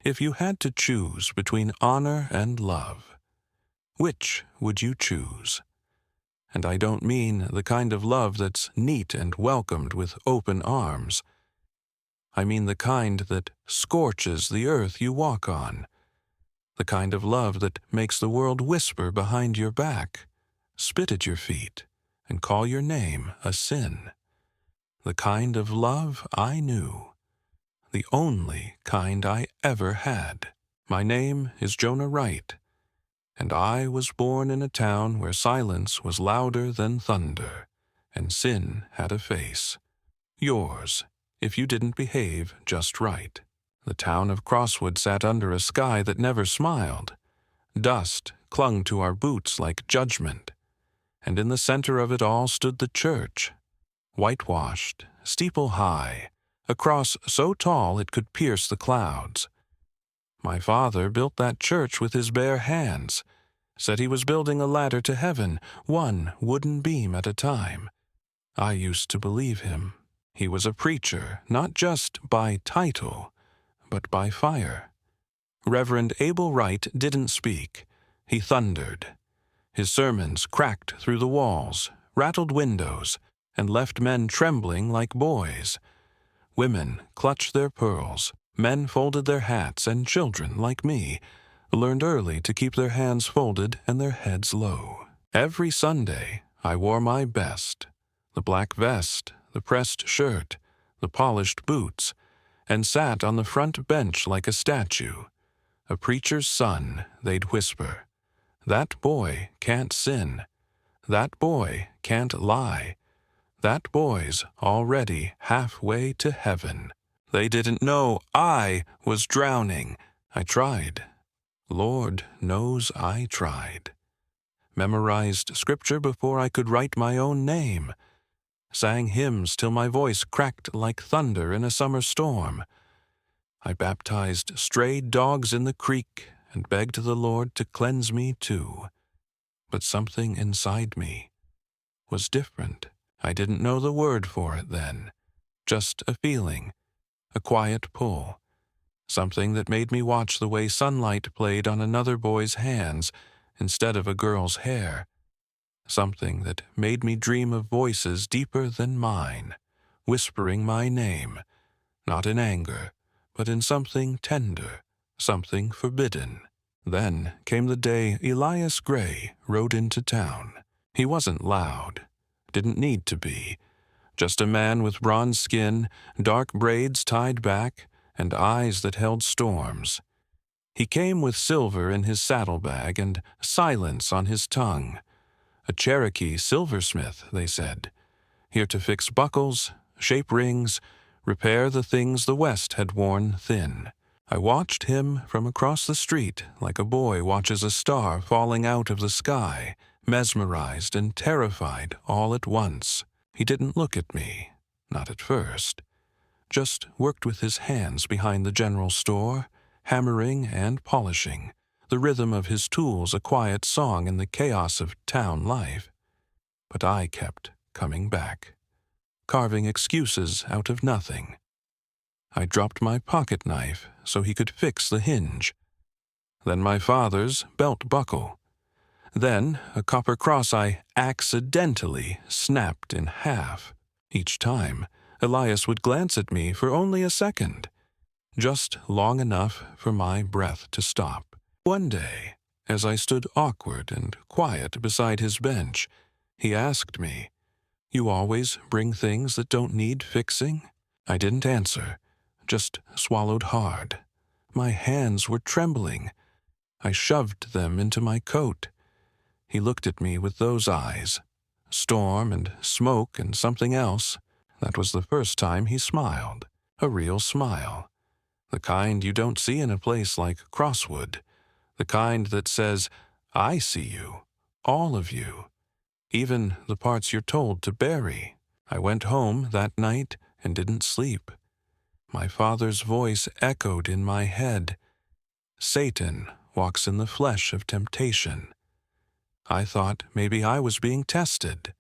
If you had to choose between honor and love, which would you choose? And I don't mean the kind of love that's neat and welcomed with open arms. I mean the kind that scorches the earth you walk on, the kind of love that makes the world whisper behind your back, spit at your feet, and call your name a sin. The kind of love I knew, the only kind I ever had. My name is Jonah Wright, and I was born in a town where silence was louder than thunder, and sin had a face. Yours, if you didn't behave just right. The town of Crosswood sat under a sky that never smiled. Dust clung to our boots like judgment, and in the center of it all stood the church, whitewashed, steeple high, a cross so tall it could pierce the clouds. My father built that church with his bare hands, said he was building a ladder to heaven, one wooden beam at a time. I used to believe him. He was a preacher, not just by title, but by fire. Reverend Abel Wright didn't speak. He thundered. His sermons cracked through the walls, rattled windows, and left men trembling like boys. Women clutched their pearls, men folded their hats, and children, like me, learned early to keep their hands folded and their heads low. Every Sunday, I wore my best, the black vest, the pressed shirt, the polished boots, and sat on the front bench like a statue. A preacher's son, they'd whisper. That boy can't sin. That boy can't lie. That boy's already halfway to heaven. They didn't know I was drowning. I tried. Lord knows I tried. Memorized scripture before I could write my own name. Sang hymns till my voice cracked like thunder in a summer storm. I baptized strayed dogs in the creek and begged the Lord to cleanse me too. But something inside me was different. I didn't know the word for it then. Just a feeling, a quiet pull. Something that made me watch the way sunlight played on another boy's hands instead of a girl's hair. Something that made me dream of voices deeper than mine, whispering my name, not in anger, but in something tender, something forbidden. Then came the day Elias Gray rode into town. He wasn't loud, didn't need to be, just a man with bronze skin, dark braids tied back, and eyes that held storms. He came with silver in his saddlebag and silence on his tongue. A Cherokee silversmith, they said, here to fix buckles, shape rings, repair the things the West had worn thin. I watched him from across the street like a boy watches a star falling out of the sky, mesmerized and terrified all at once. He didn't look at me, not at first. Just worked with his hands behind the general store, hammering and polishing, the rhythm of his tools a quiet song in the chaos of town life. But I kept coming back, carving excuses out of nothing. I dropped my pocket knife so he could fix the hinge. Then my father's belt buckle. Then a copper cross I accidentally snapped in half. Each time, Elias would glance at me for only a second, just long enough for my breath to stop. One day, as I stood awkward and quiet beside his bench, he asked me, "You always bring things that don't need fixing?" I didn't answer, just swallowed hard. My hands were trembling. I shoved them into my coat. He looked at me with those eyes, storm and smoke and something else. That was the first time he smiled, a real smile. The kind you don't see in a place like Crosswood. The kind that says, "I see you, all of you, even the parts you're told to bury." I went home that night and didn't sleep. My father's voice echoed in my head. Satan walks in the flesh of temptation. I thought maybe I was being tested,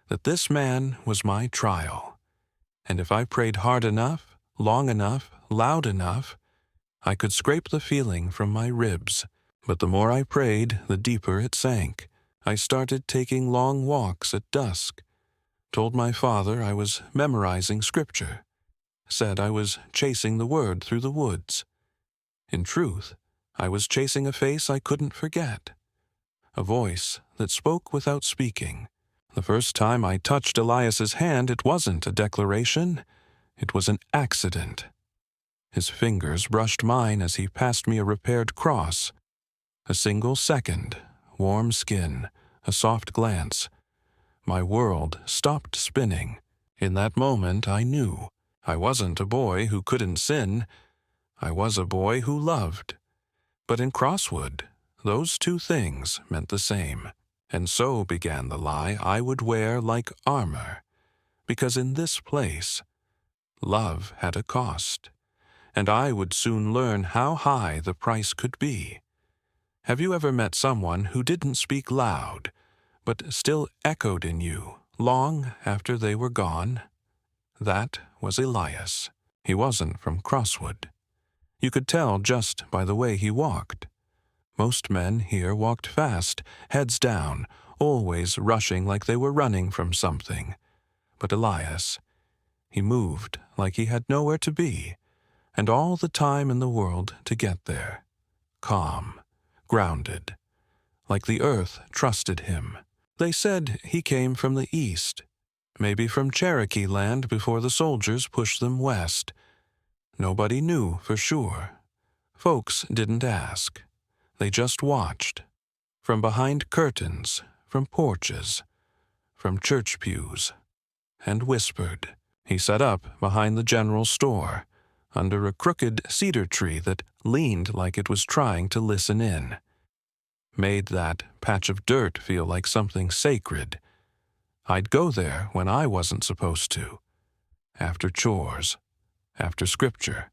that this man was my trial. And if I prayed hard enough, long enough, loud enough, I could scrape the feeling from my ribs, but the more I prayed, the deeper it sank. I started taking long walks at dusk, told my father I was memorizing scripture, said I was chasing the word through the woods. In truth, I was chasing a face I couldn't forget, a voice that spoke without speaking. The first time I touched Elias's hand, it wasn't a declaration, it was an accident. His fingers brushed mine as he passed me a repaired cross. A single second, warm skin, a soft glance. My world stopped spinning. In that moment I knew I wasn't a boy who couldn't sin. I was a boy who loved. But in Crosswood, those two things meant the same. And so began the lie I would wear like armor, because in this place, love had a cost, and I would soon learn how high the price could be. Have you ever met someone who didn't speak loud, but still echoed in you long after they were gone? That was Elias. He wasn't from Crosswood. You could tell just by the way he walked. Most men here walked fast, heads down, always rushing like they were running from something. But Elias, he moved like he had nowhere to be, and all the time in the world to get there. Calm, grounded, like the earth trusted him. They said he came from the east, maybe from Cherokee land before the soldiers pushed them west. Nobody knew for sure. Folks didn't ask. They just watched, from behind curtains, from porches, from church pews, and whispered. He sat up behind the general store, under a crooked cedar tree that leaned like it was trying to listen in. Made that patch of dirt feel like something sacred. I'd go there when I wasn't supposed to, after chores, after scripture.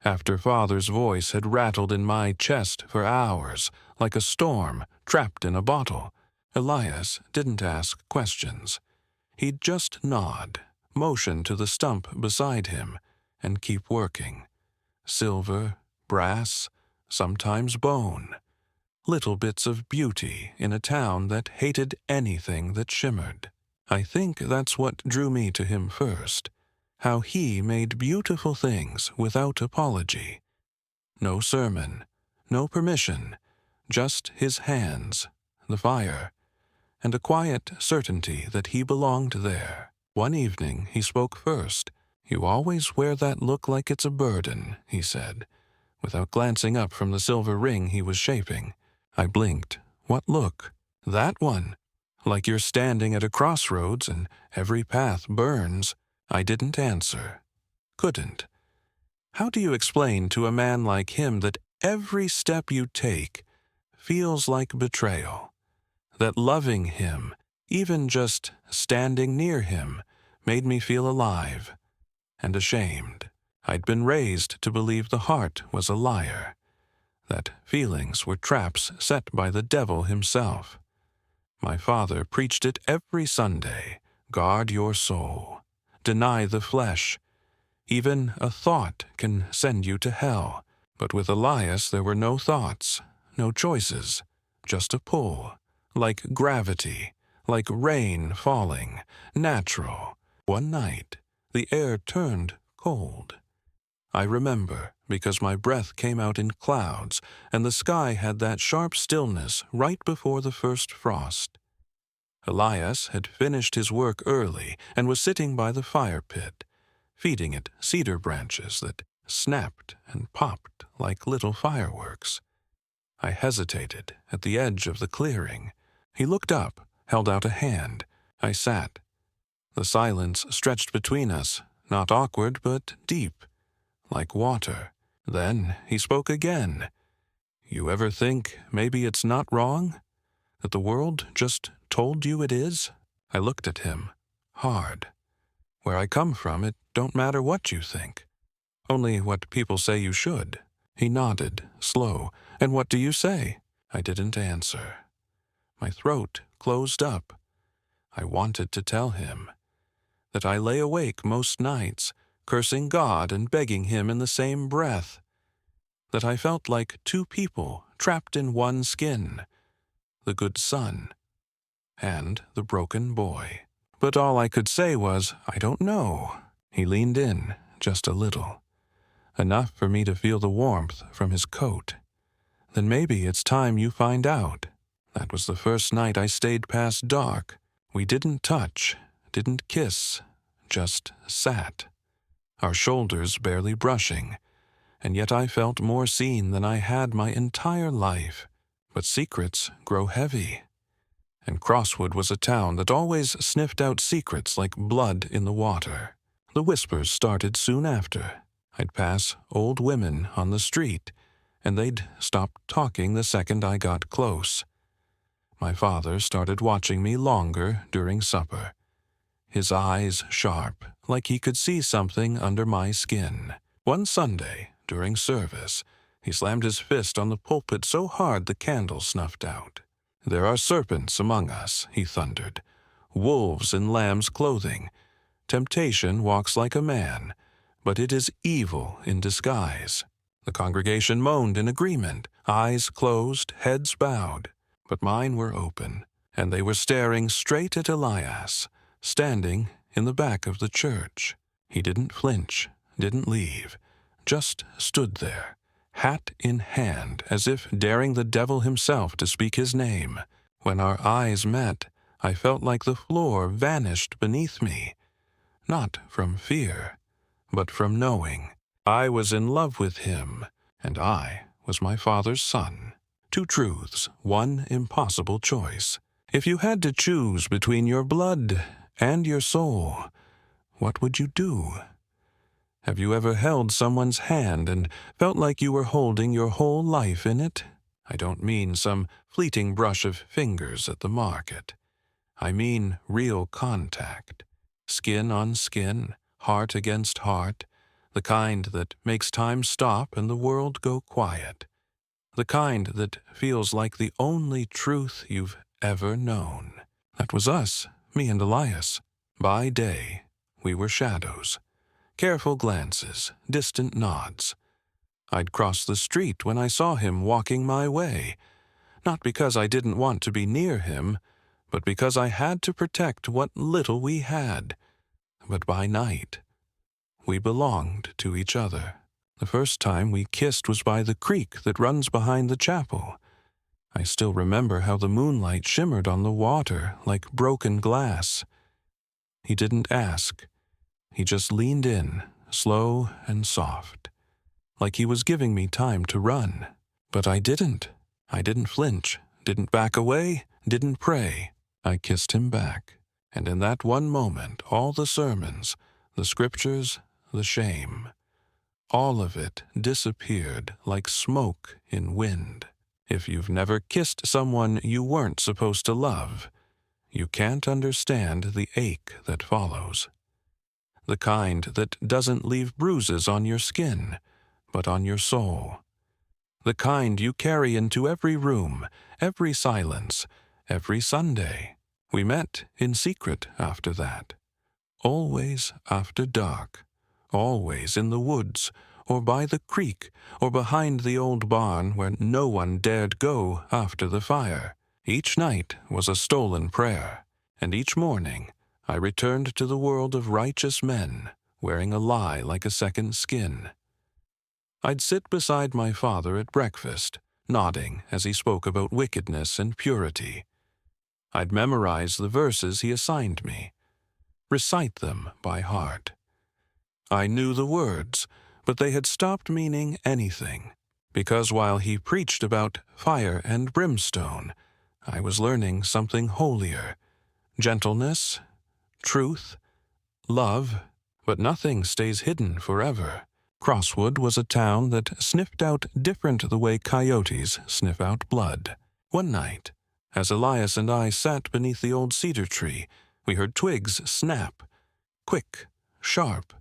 After Father's voice had rattled in my chest for hours, like a storm trapped in a bottle, Elias didn't ask questions. He'd just nod, motion to the stump beside him, and keep working. Silver, brass, sometimes bone. Little bits of beauty in a town that hated anything that shimmered. I think that's what drew me to him first. How he made beautiful things without apology. No sermon, no permission, just his hands, the fire, and a quiet certainty that he belonged there. One evening he spoke first. "You always wear that look like it's a burden," he said, without glancing up from the silver ring he was shaping. I blinked. "What look?" "That one. Like you're standing at a crossroads and every path burns." I didn't answer. Couldn't. How do you explain to a man like him that every step you take feels like betrayal? That loving him, even just standing near him, made me feel alive and ashamed. I'd been raised to believe the heart was a liar, that feelings were traps set by the devil himself. My father preached it every Sunday. Guard your soul. Deny the flesh. Even a thought can send you to hell. But with Elias there were no thoughts, no choices, just a pull, like gravity, like rain falling, natural. One night, the air turned cold. I remember because my breath came out in clouds, and the sky had that sharp stillness right before the first frost. Elias had finished his work early and was sitting by the fire pit, feeding it cedar branches that snapped and popped like little fireworks. I hesitated at the edge of the clearing. He looked up, held out a hand. I sat. The silence stretched between us, not awkward but deep, like water. Then he spoke again. "You ever think maybe it's not wrong? That the world just told you it is?" I looked at him, hard. "Where I come from, it don't matter what you think. Only what people say you should." He nodded, slow. "And what do you say?" I didn't answer. My throat closed up. I wanted to tell him that I lay awake most nights, cursing God and begging him in the same breath. that I felt like two people trapped in one skin, the good son and the broken boy. But all I could say was, I don't know. He leaned in just a little, enough for me to feel the warmth from his coat. Then maybe it's time you find out. That was the first night I stayed past dark. We didn't touch, didn't kiss, just sat, our shoulders barely brushing, and yet I felt more seen than I had my entire life. But secrets grow heavy, and Crosswood was a town that always sniffed out secrets like blood in the water. The whispers started soon after. I'd pass old women on the street, and they'd stop talking the second I got close. My father started watching me longer during supper, his eyes sharp, like he could see something under my skin. One Sunday, during service, he slammed his fist on the pulpit so hard the candle snuffed out. "There are serpents among us," he thundered, "wolves in lamb's clothing. Temptation walks like a man, but it is evil in disguise." The congregation moaned in agreement, eyes closed, heads bowed. But mine were open, and they were staring straight at Elias, standing in the back of the church. He didn't flinch, didn't leave, just stood there, hat in hand, as if daring the devil himself to speak his name. When our eyes met, I felt like the floor vanished beneath me, not from fear, but from knowing. I was in love with him, and I was my father's son. Two truths, one impossible choice. If you had to choose between your blood and your soul, what would you do? Have you ever held someone's hand and felt like you were holding your whole life in it? I don't mean some fleeting brush of fingers at the market. I mean real contact, skin on skin, heart against heart, the kind that makes time stop and the world go quiet. The kind that feels like the only truth you've ever known. That was us, me and Elias. By day, we were shadows. Careful glances, distant nods. I'd cross the street when I saw him walking my way, not because I didn't want to be near him, but because I had to protect what little we had. But by night, we belonged to each other. The first time we kissed was by the creek that runs behind the chapel. I still remember how the moonlight shimmered on the water like broken glass. He didn't ask. He just leaned in, slow and soft, like he was giving me time to run. But I didn't. I didn't flinch, didn't back away, didn't pray. I kissed him back. And in that one moment, all the sermons, the scriptures, the shame, all of it disappeared like smoke in wind. If you've never kissed someone you weren't supposed to love, you can't understand the ache that follows. The kind that doesn't leave bruises on your skin, but on your soul. The kind you carry into every room, every silence, every Sunday. We met in secret after that. Always after dark. Always in the woods, or by the creek, or behind the old barn where no one dared go after the fire. Each night was a stolen prayer, and each morning I returned to the world of righteous men, wearing a lie like a second skin. I'd sit beside my father at breakfast, nodding as he spoke about wickedness and purity. I'd memorize the verses he assigned me, recite them by heart. I knew the words, but they had stopped meaning anything, because while he preached about fire and brimstone, I was learning something holier, gentleness, truth, love, but nothing stays hidden forever. Crosswood was a town that sniffed out different the way coyotes sniff out blood. One night, as Elias and I sat beneath the old cedar tree, we heard twigs snap, quick, sharp.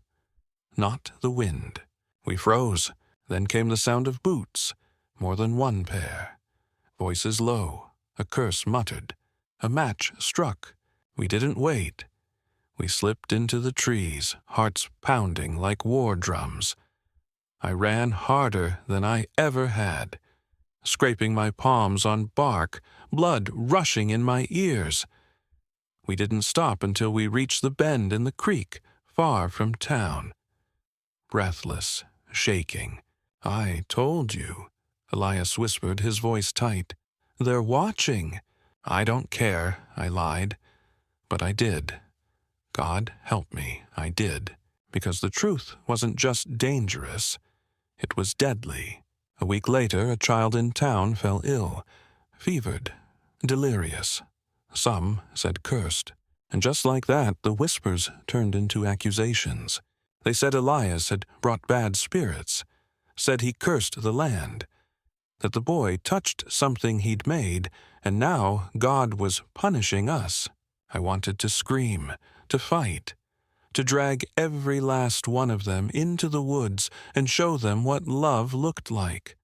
Not the wind. We froze. Then came the sound of boots, more than one pair. Voices low, a curse muttered. A match struck. We didn't wait. We slipped into the trees, hearts pounding like war drums. I ran harder than I ever had, scraping my palms on bark, blood rushing in my ears. We didn't stop until we reached the bend in the creek, far from town. Breathless, shaking. "I told you," Elias whispered, his voice tight. "They're watching." "I don't care," I lied. But I did. God help me, I did. Because the truth wasn't just dangerous, it was deadly. A week later, a child in town fell ill, fevered, delirious. Some said cursed. And just like that, the whispers turned into accusations. They said Elias had brought bad spirits, said he cursed the land, that the boy touched something he'd made, and now God was punishing us. I wanted to scream, to fight, to drag every last one of them into the woods and show them what love looked like.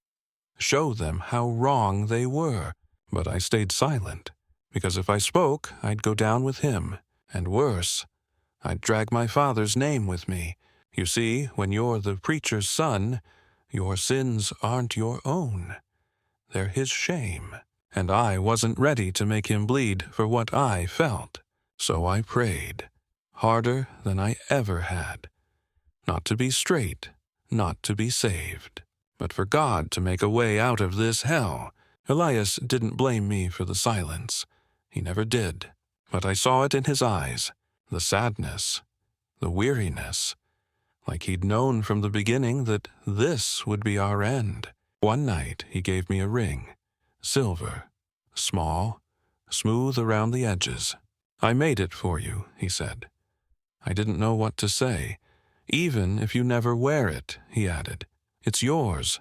Show them how wrong they were. But I stayed silent, because if I spoke, I'd go down with him. And worse, I'd drag my father's name with me. You see, when you're the preacher's son, your sins aren't your own. They're his shame. And I wasn't ready to make him bleed for what I felt. So I prayed, harder than I ever had. Not to be straight, not to be saved, but for God to make a way out of this hell. Elias didn't blame me for the silence. He never did. But I saw it in his eyes, the sadness, the weariness, like he'd known from the beginning that this would be our end. One night he gave me a ring, silver, small, smooth around the edges. "I made it for you," he said. I didn't know what to say. "Even if you never wear it," he added, "it's yours."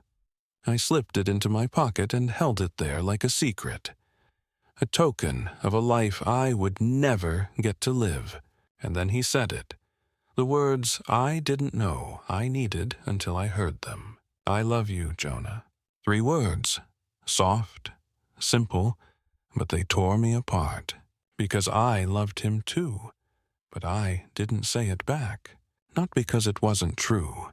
I slipped it into my pocket and held it there like a secret, a token of a life I would never get to live. And then he said it, the words I didn't know I needed until I heard them. "I love you, Jonah." 3 words, soft, simple, but they tore me apart, because I loved him too. But I didn't say it back, not because it wasn't true,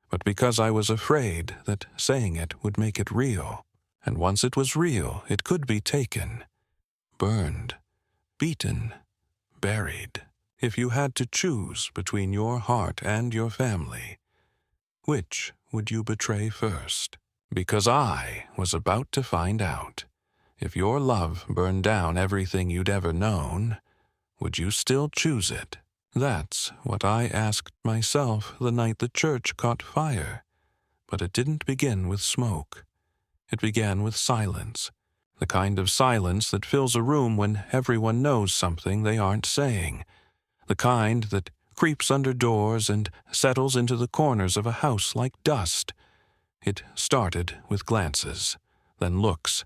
but because I was afraid that saying it would make it real. And once it was real, it could be taken, burned, beaten, buried. If you had to choose between your heart and your family, which would you betray first? Because I was about to find out. If your love burned down everything you'd ever known, would you still choose it? That's what I asked myself the night the church caught fire. But it didn't begin with smoke. It began with silence, the kind of silence that fills a room when everyone knows something they aren't saying, the kind that creeps under doors and settles into the corners of a house like dust. It started with glances, then looks,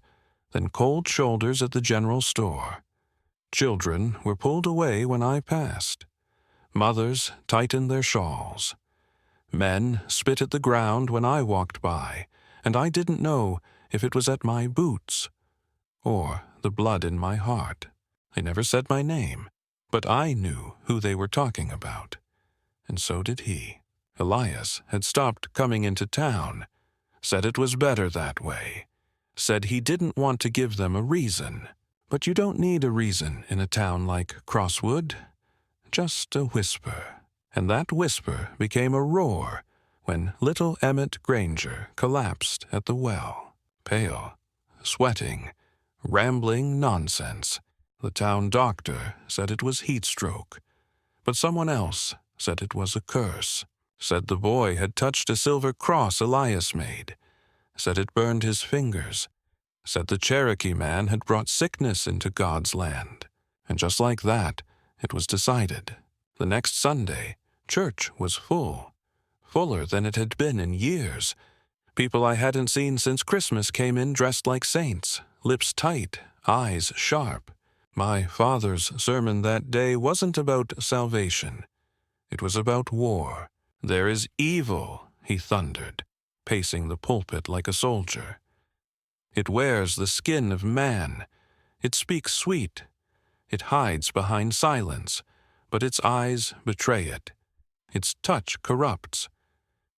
then cold shoulders at the general store. Children were pulled away when I passed. Mothers tightened their shawls. Men spit at the ground when I walked by, and I didn't know if it was at my boots or the blood in my heart. They never said my name, but I knew who they were talking about. And so did he. Elias had stopped coming into town, said it was better that way, said he didn't want to give them a reason. But you don't need a reason in a town like Crosswood, just a whisper. And that whisper became a roar when little Emmett Granger collapsed at the well, pale, sweating, rambling nonsense. The town doctor said it was heat stroke, but someone else said it was a curse, said the boy had touched a silver cross Elias made, said it burned his fingers, said the Cherokee man had brought sickness into God's land. And just like that, it was decided. The next Sunday, church was full, fuller than it had been in years. People I hadn't seen since Christmas came in dressed like saints, lips tight, eyes sharp. My father's sermon that day wasn't about salvation. It was about war. "There is evil," he thundered, pacing the pulpit like a soldier. "It wears the skin of man. It speaks sweet. It hides behind silence, but its eyes betray it. Its touch corrupts.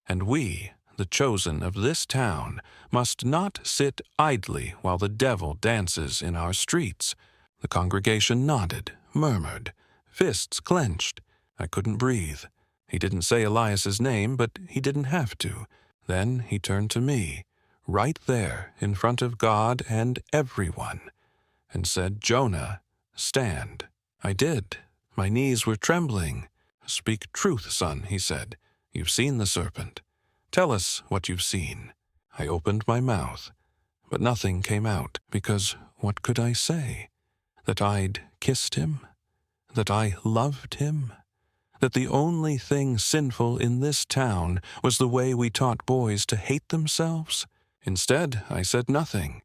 And we, the chosen of this town, must not sit idly while the devil dances in our streets. The congregation nodded, murmured, fists clenched. I couldn't breathe. He didn't say Elias's name, but he didn't have to. Then he turned to me, right there in front of God and everyone, and said, "Jonah, stand." I did. My knees were trembling. "Speak truth, son," he said. "You've seen the serpent. Tell us what you've seen." I opened my mouth, but nothing came out, because what could I say? That I'd kissed him? That I loved him? That the only thing sinful in this town was the way we taught boys to hate themselves? Instead, I said nothing,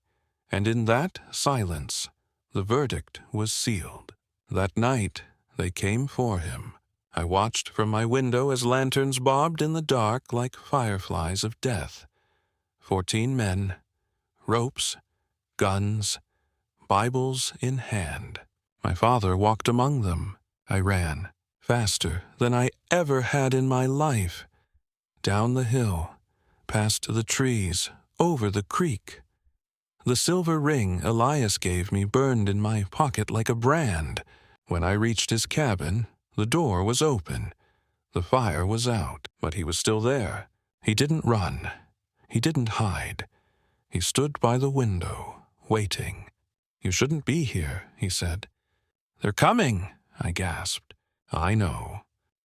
and in that silence, the verdict was sealed. That night, they came for him. I watched from my window as lanterns bobbed in the dark like fireflies of death. 14 men, ropes, guns, Bibles in hand. My father walked among them. I ran, faster than I ever had in my life. Down the hill, past the trees, over the creek. The silver ring Elias gave me burned in my pocket like a brand. When I reached his cabin, the door was open. The fire was out, but he was still there. He didn't run. He didn't hide. He stood by the window, waiting. "You shouldn't be here," he said. "They're coming," I gasped. "I know.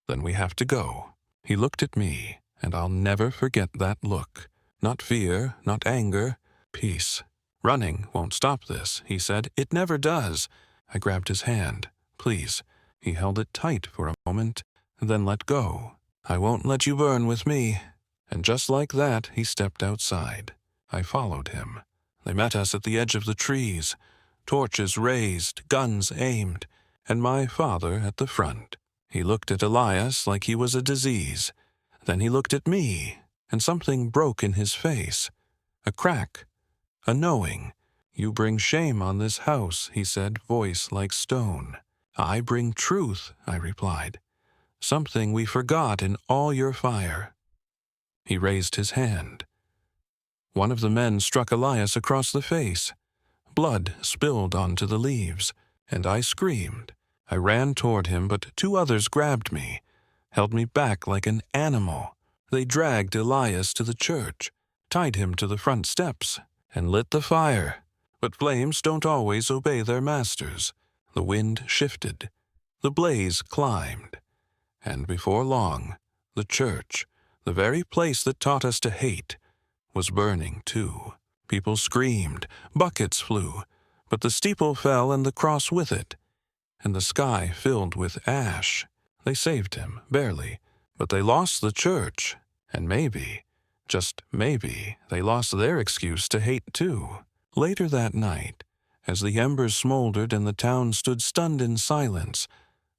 Then we have to go." He looked at me, and I'll never forget that look. Not fear, not anger, peace. "Running won't stop this," he said. "It never does." I grabbed his hand. "Please." He held it tight for a moment, then let go. "I won't let you burn with me." And just like that, he stepped outside. I followed him. They met us at the edge of the trees, torches raised, guns aimed, and my father at the front. He looked at Elias like he was a disease. Then he looked at me, and something broke in his face. A crack, a knowing. "You bring shame on this house," he said, voice like stone. "I bring truth," I replied. "Something we forgot in all your fire." He raised his hand. One of the men struck Elias across the face. Blood spilled onto the leaves, and I screamed. I ran toward him, but 2 others grabbed me, held me back like an animal. They dragged Elias to the church, tied him to the front steps, and lit the fire. But flames don't always obey their masters. The wind shifted. The blaze climbed. And before long, the church, the very place that taught us to hate, was burning too. People screamed, buckets flew, but the steeple fell and the cross with it, and the sky filled with ash. They saved him, barely, but they lost the church, and maybe, just maybe, they lost their excuse to hate too. Later that night, as the embers smoldered and the town stood stunned in silence,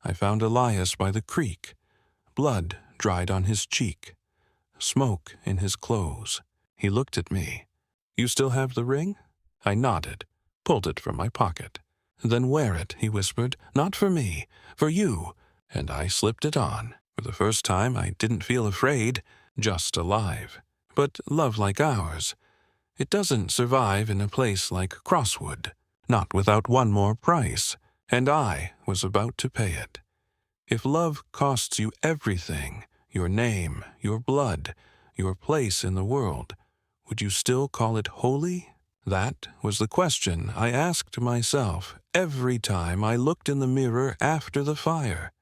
I found Elias by the creek, blood dried on his cheek, smoke in his clothes. He looked at me. "You still have the ring?" I nodded, pulled it from my pocket. "Then wear it," he whispered. "Not for me, for you." And I slipped it on. For the first time, I didn't feel afraid, just alive. But love like ours, it doesn't survive in a place like Crosswood, not without one more price, and I was about to pay it. If love costs you everything, your name, your blood, your place in the world, would you still call it holy? That was the question I asked myself every time I looked in the mirror after the fire,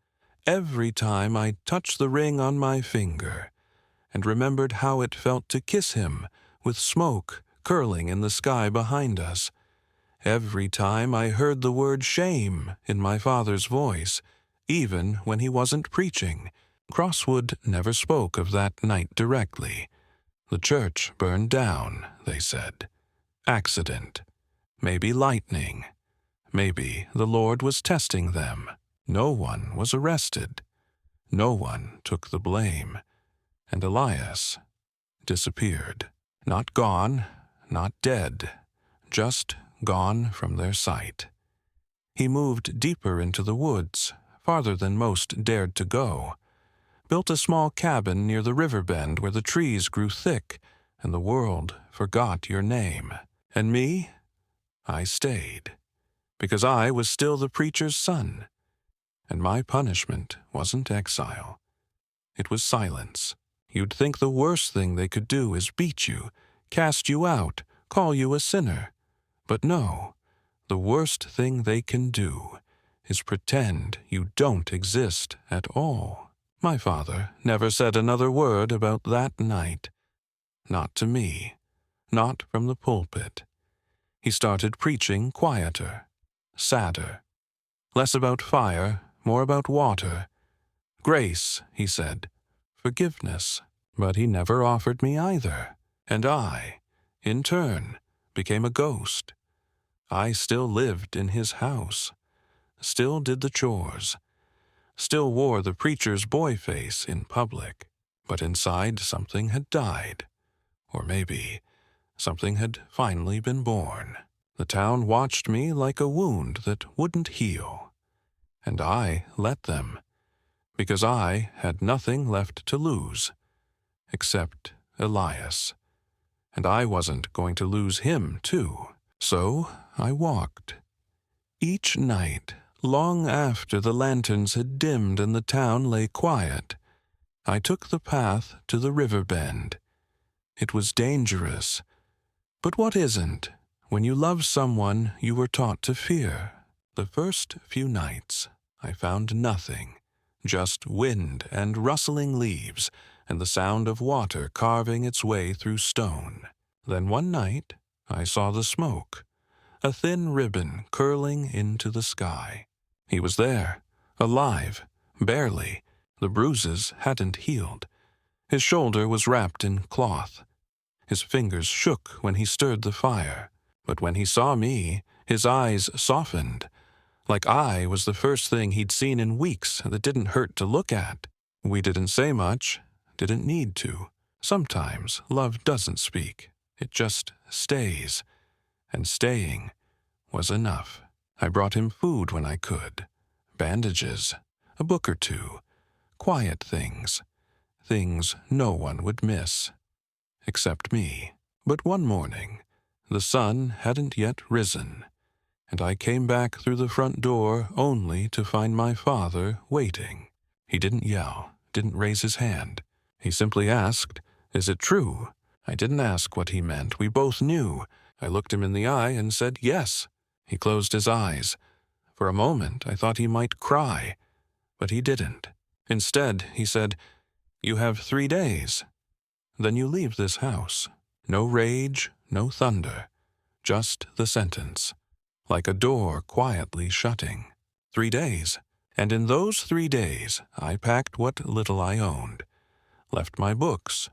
every time I touched the ring on my finger, and remembered how it felt to kiss him with smoke curling in the sky behind us, every time I heard the word shame in my father's voice, even when he wasn't preaching. Crosswood never spoke of that night directly. The church burned down, they said. Accident. Maybe lightning. Maybe the Lord was testing them. No one was arrested. No one took the blame. And Elias disappeared. Not gone, not dead, just gone from their sight. He moved deeper into the woods, farther than most dared to go. built a small cabin near the river bend where the trees grew thick and the world forgot your name. And me? I stayed, because I was still the preacher's son, and my punishment wasn't exile. It was silence. You'd think the worst thing they could do is beat you, cast you out, call you a sinner. But no, the worst thing they can do is pretend you don't exist at all. My father never said another word about that night. Not to me, not from the pulpit. He started preaching quieter, sadder, less about fire, more about water. Grace, he said, forgiveness. But he never offered me either. And I, in turn, became a ghost. I still lived in his house, still did the chores, still wore the preacher's boy face in public. But inside something had died. Or maybe something had finally been born. The town watched me like a wound that wouldn't heal. And I let them, because I had nothing left to lose, except Elias. And I wasn't going to lose him, too. So I walked. Each night, long after the lanterns had dimmed and the town lay quiet, I took the path to the river bend. It was dangerous. But what isn't, when you love someone you were taught to fear? The first few nights, I found nothing, just wind and rustling leaves and the sound of water carving its way through stone. Then one night, I saw the smoke, a thin ribbon curling into the sky. He was there, alive, barely. The bruises hadn't healed. His shoulder was wrapped in cloth. His fingers shook when he stirred the fire. But when he saw me, his eyes softened, like I was the first thing he'd seen in weeks that didn't hurt to look at. We didn't say much, didn't need to. Sometimes love doesn't speak. It just stays. And staying was enough. I brought him food when I could. Bandages, a book or two, quiet things. Things no one would miss. Except me. But one morning, the sun hadn't yet risen, and I came back through the front door only to find my father waiting. He didn't yell, didn't raise his hand. He simply asked, "Is it true?" I didn't ask what he meant. We both knew. I looked him in the eye and said yes. He closed his eyes. For a moment, I thought he might cry, but he didn't. Instead, he said, "You have 3 days. Then you leave this house." No rage, no thunder, just the sentence, like a door quietly shutting. 3 days. And in those 3 days, I packed what little I owned, left my books,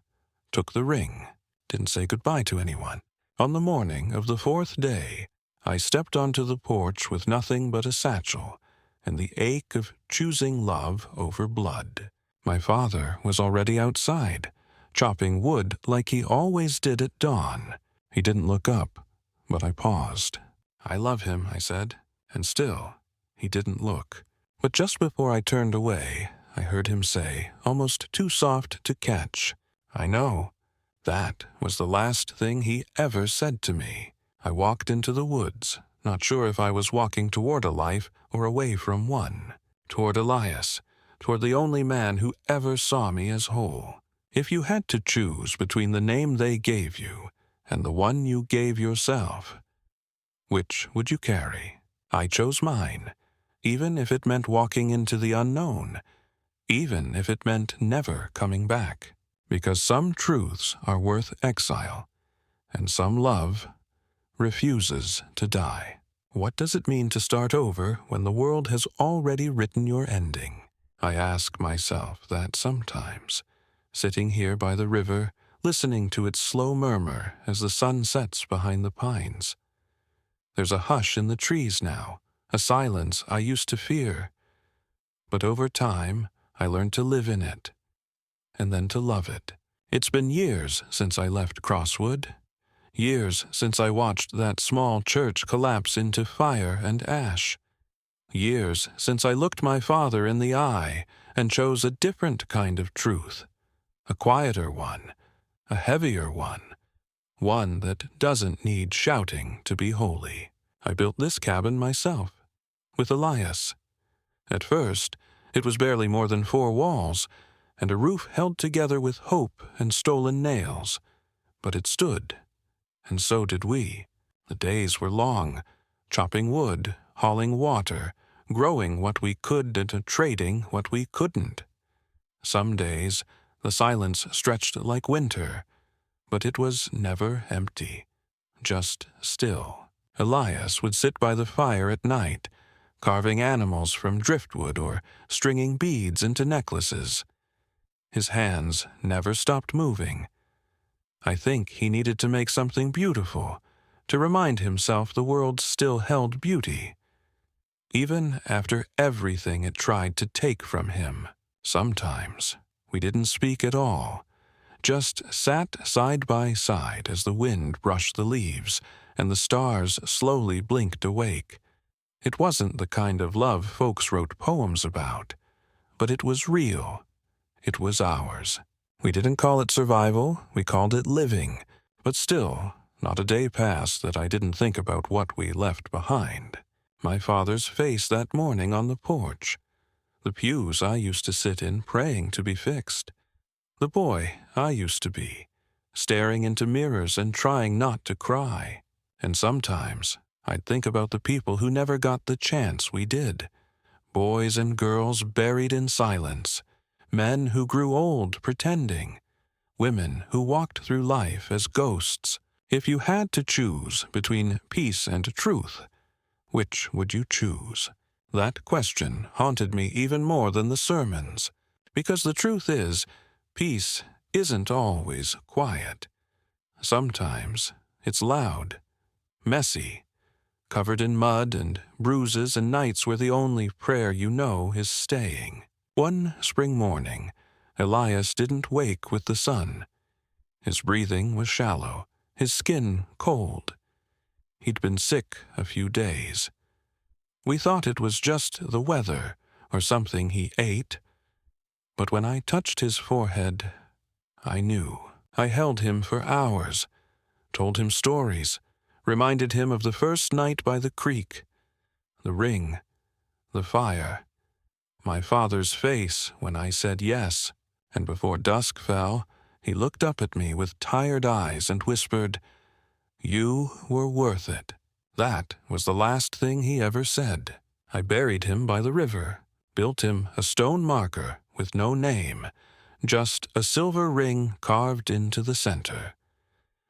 took the ring, didn't say goodbye to anyone. On the morning of the 4th day, I stepped onto the porch with nothing but a satchel and the ache of choosing love over blood. My father was already outside, chopping wood like he always did at dawn. He didn't look up, but I paused. "I love him," I said, and still he didn't look. But just before I turned away, I heard him say, almost too soft to catch, "I know." That was the last thing he ever said to me. I walked into the woods, not sure if I was walking toward a life or away from one. Toward Elias, toward the only man who ever saw me as whole. If you had to choose between the name they gave you and the one you gave yourself, which would you carry? I chose mine, even if it meant walking into the unknown, even if it meant never coming back. Because some truths are worth exile, and some love refuses to die. What does it mean to start over when the world has already written your ending? I ask myself that sometimes, sitting here by the river, listening to its slow murmur as the sun sets behind the pines. There's a hush in the trees now, a silence I used to fear. But over time, I learned to live in it, and then to love it. It's been years since I left Crosswood, years since I watched that small church collapse into fire and ash, years since I looked my father in the eye and chose a different kind of truth, a quieter one, a heavier one that doesn't need shouting to be holy. I built this cabin myself, with Elias. At first, it was barely more than 4 walls, and a roof held together with hope and stolen nails. But it stood, and so did we. The days were long, chopping wood, hauling water, growing what we could and trading what we couldn't. Some days, the silence stretched like winter, but it was never empty, just still. Elias would sit by the fire at night, carving animals from driftwood or stringing beads into necklaces. His hands never stopped moving. I think he needed to make something beautiful, to remind himself the world still held beauty, even after everything it tried to take from him. Sometimes we didn't speak at all, just sat side by side as the wind brushed the leaves and the stars slowly blinked awake. It wasn't the kind of love folks wrote poems about, but it was real. It was ours. We didn't call it survival, we called it living, but still, not a day passed that I didn't think about what we left behind. My father's face that morning on the porch, the pews I used to sit in praying to be fixed, the boy I used to be, staring into mirrors and trying not to cry. And sometimes I'd think about the people who never got the chance we did, boys and girls buried in silence, men who grew old pretending, women who walked through life as ghosts. If you had to choose between peace and truth, which would you choose? That question haunted me even more than the sermons, because the truth is, peace isn't always quiet. Sometimes it's loud, messy, covered in mud and bruises and nights where the only prayer you know is staying. One spring morning, Elias didn't wake with the sun. His breathing was shallow, his skin cold. He'd been sick a few days. We thought it was just the weather or something he ate. But when I touched his forehead, I knew. I held him for hours, told him stories, reminded him of the first night by the creek, the ring, the fire, my father's face when I said yes, and before dusk fell, he looked up at me with tired eyes and whispered, "You were worth it." That was the last thing he ever said. I buried him by the river, built him a stone marker with no name, just a silver ring carved into the center.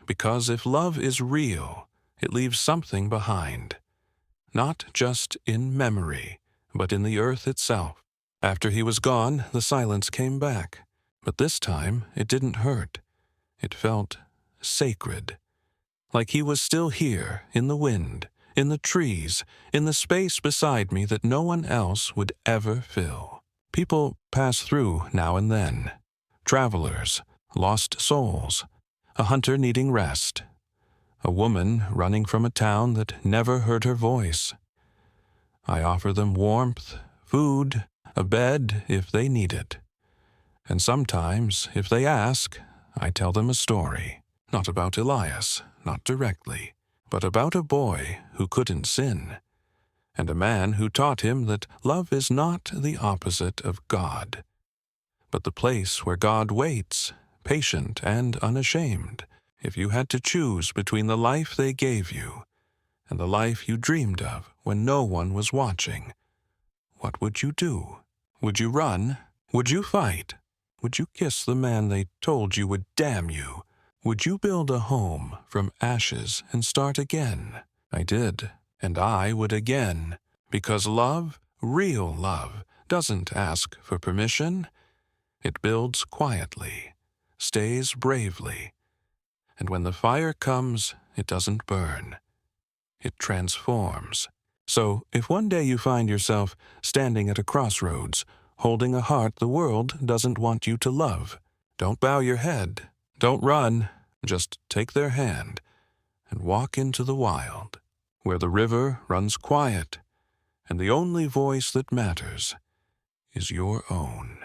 Because if love is real, it leaves something behind, not just in memory, but in the earth itself. After he was gone, the silence came back, but this time it didn't hurt. It felt sacred, like he was still here in the wind, in the trees, in the space beside me that no one else would ever fill. People pass through now and then, travelers, lost souls, a hunter needing rest, a woman running from a town that never heard her voice. I offer them warmth, food, a bed if they need it. And sometimes, if they ask, I tell them a story, not about Elias, not directly, but about a boy who couldn't sin, and a man who taught him that love is not the opposite of God, but the place where God waits, patient and unashamed. If you had to choose between the life they gave you and the life you dreamed of when no one was watching, what would you do? Would you run? Would you fight? Would you kiss the man they told you would damn you? Would you build a home from ashes and start again? I did, and I would again, because love, real love, doesn't ask for permission. It builds quietly, stays bravely, and when the fire comes, it doesn't burn. It transforms. So, if one day you find yourself standing at a crossroads, holding a heart the world doesn't want you to love, don't bow your head, don't run, just take their hand and walk into the wild, where the river runs quiet, and the only voice that matters is your own.